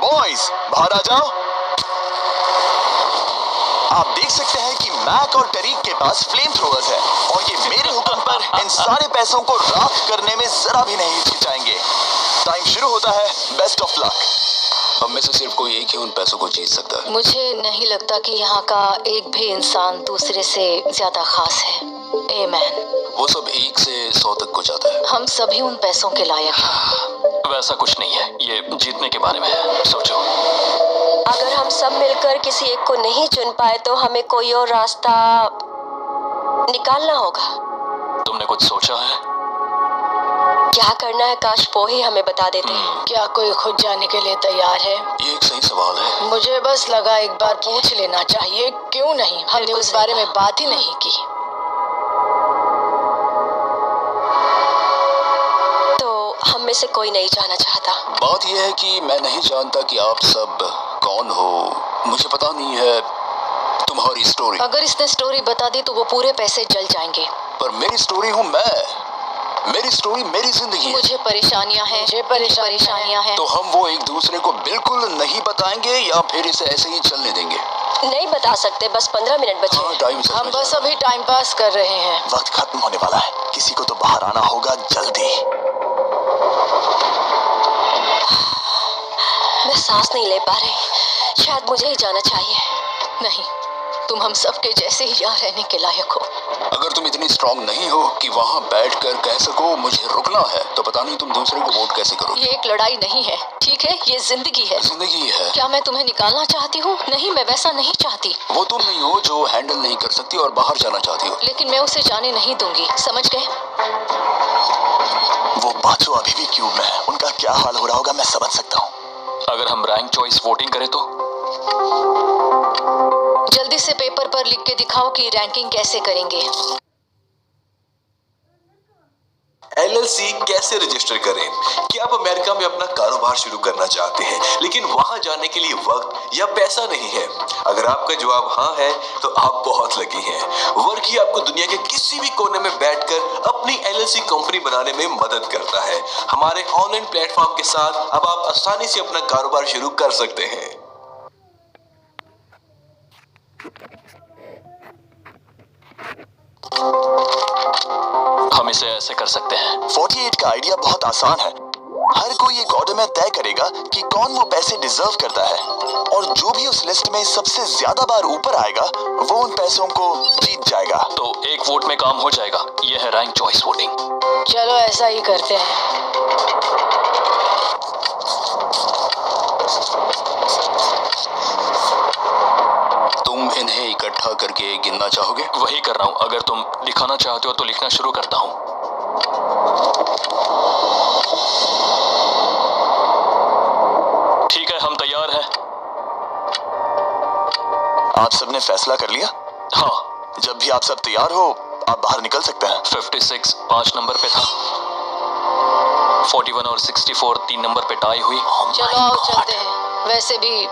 बॉयज बाहर आ जाओ। आप देख सकते हैं कि मैक और टरीक के पास फ्लेम थ्रोवर्स है और ये मेरे हुक्म पर इन सारे पैसों को राख करने में जरा भी नहीं हिचकिचाएंगे। टाइम शुरू होता है। Best of luck. हम में से सिर्फ कोई एक ही उन पैसों को जीत सकता है। मुझे नहीं लगता कि यहाँ का एक भी इंसान दूसरे से ज्यादा खास है। आमीन। वो सब 1 से 100 तक को जाता है। हम सभी उन पैसों के लायक हैं। वैसा कुछ नहीं है, ये जीतने के बारे में है। सोचो, अगर हम सब मिलकर किसी एक को नहीं चुन पाए तो हमें कोई और रास्ता निकालना होगा। तुमने कुछ सोचा है? क्या करना है? काश वो ही हमें बता देते। क्या कोई खुद जाने के लिए तैयार है? ये एक सही सवाल है। मुझे बस लगा एक बार पूछ लेना चाहिए। क्यों नहीं? हमने उस बारे में बात ही नहीं की। तो हम में से कोई नहीं जाना चाहता। बात यह है कि मैं नहीं जानता कि आप सब कौन हो। मुझे पता नहीं है तुम्हारी स्टोरी। अगर इसने स्टोरी बता दी तो वो पूरे पैसे जल जाएंगे। पर मेरी स्टोरी हूँ मैं। मेरी स्टोरी मेरी जिंदगी है। मुझे परेशानियां हैं। तो हम वो एक दूसरे को बिल्कुल नहीं बताएंगे या फिर इसे ऐसे ही चलने देंगे? नहीं बता सकते। बस 15 मिनट बचे। हाँ, टाइम सच हम में बस जा रहा अभी टाइम पास कर रहे हैं। वक्त खत्म होने वाला है। किसी को तो बाहर आना होगा जल्दी। मैं सांस नहीं ले पा रही। शायद मुझे ही जाना चाहिए। नहीं, तुम हम सबके जैसे ही यहाँ रहने के लायक हो। अगर तुम इतनी स्ट्रांग नहीं हो कि वहाँ बैठकर कह सको मुझे रुकना है, तो पता नहीं तुम दूसरे को वोट कैसे करोगे। ये एक लड़ाई नहीं है, ठीक है? ये जिंदगी है। जिंदगी है। क्या मैं तुम्हें निकालना चाहती हूँ? नहीं, मैं वैसा नहीं चाहती। वो तुम नहीं हो जो हैंडल नहीं कर सकती और बाहर जाना चाहती हो। लेकिन मैं उसे जाने नहीं दूंगी, समझ गए? वो बाचो अभी भी क्यूब में है। उनका क्या हाल हो रहा होगा मैं समझ सकता हूँ। अगर हम रैंक चॉइस वोटिंग करें तो? जल्दी से पेपर पर लिख के दिखाओ कि रैंकिंग कैसे करेंगे। LLC कैसे रजिस्टर करें? क्या आप अमेरिका में अपना कारोबार शुरू करना चाहते हैं लेकिन वहां जाने के लिए वक्त या पैसा नहीं है? अगर आपका जवाब हाँ है तो आप बहुत लकी हैं। वर्की आपको दुनिया के किसी भी कोने में बैठकर अपनी LLC कंपनी बनाने में मदद करता है। हमारे ऑनलाइन प्लेटफॉर्म के साथ अब आप आसानी से अपना कारोबार शुरू कर सकते हैं। हम इसे ऐसे कर सकते हैं। 48 का आइडिया बहुत आसान है। हर कोई एक ऑर्डर में तय करेगा कि कौन वो पैसे डिजर्व करता है और जो भी उस लिस्ट में सबसे ज्यादा बार ऊपर आएगा वो उन पैसों को जीत जाएगा। तो एक वोट में काम हो जाएगा। यह है रैंक चॉइस वोटिंग। चलो ऐसा ही करते हैं। तुम इन्हें इकट्ठा करके गिनना चाहोगे? वही कर रहा हूँ। अगर तुम दिखाना चाहते हो तो लिखना शुरू करता हूँ। ठीक है, हम तैयार हैं। आप सबने फैसला कर लिया? हाँ। जब भी आप सब तैयार हो आप बाहर निकल सकते हैं। 56 5 नंबर पे था। 41 और 64 3 नंबर पे टाई हुई। चलो आओ चलते हैं। वैसे भी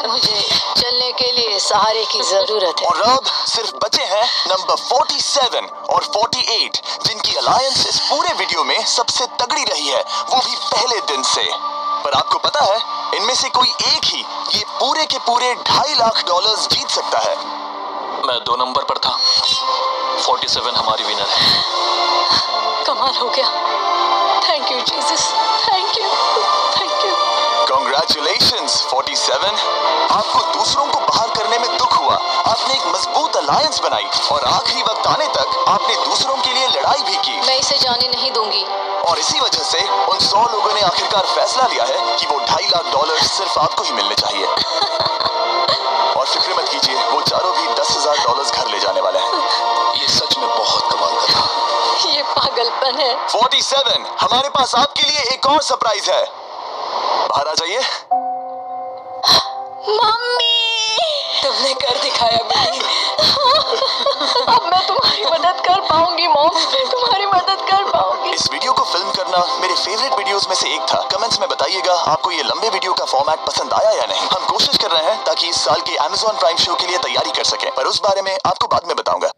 मुझे चलने के लिए सहारे की जरूरत है। और अब सिर्फ बचे हैं नंबर 47 और 48 जिनकी अलायंस इस पूरे वीडियो में सबसे तगड़ी रही है, वो भी पहले दिन से। पर आपको पता है इनमें से कोई एक ही ये पूरे के पूरे $2.5 लाख जीत सकता है। मैं 2 नंबर पर था। 47 हमारी विनर है। कमाल हो गया। Thank you Jesus, thank you, thank you. Congratulations 47। आपको दूसरों को बाहर करने में दुख हुआ, आपने एक मजबूत अलायंस बनाई और आखिरी वक्त आने तक आपने दूसरों के लिए लड़ाई भी की। मैं इसे जाने नहीं दूंगी। और इसी वजह से उन 100 लोगों ने आखिरकार फैसला लिया है कि वो $2.5 लाख सिर्फ आपको ही मिलने चाहिए। और फिक्र मत कीजिए, वो चारों भी $10,000 घर ले जाने वाले हैं। ये सच में बहुत कमाल का था। ये पागलपन है। 47, हमारे पास आपके लिए एक और सरप्राइज है। बाहर आ जाइए। मम्मी तुमने कर दिखाया बेटी। अब मैं तुम्हारी मदद कर पाऊंगी मॉम, तुम्हारी मदद कर पाऊंगी। इस वीडियो को फिल्म करना मेरे फेवरेट वीडियोस में से एक था। कमेंट्स में बताइएगा आपको ये लंबे वीडियो का फॉर्मेट पसंद आया या नहीं। हम कोशिश कर रहे हैं ताकि इस साल के Amazon प्राइम शो के लिए तैयारी कर सकें, पर उस बारे में आपको बाद में बताऊंगा।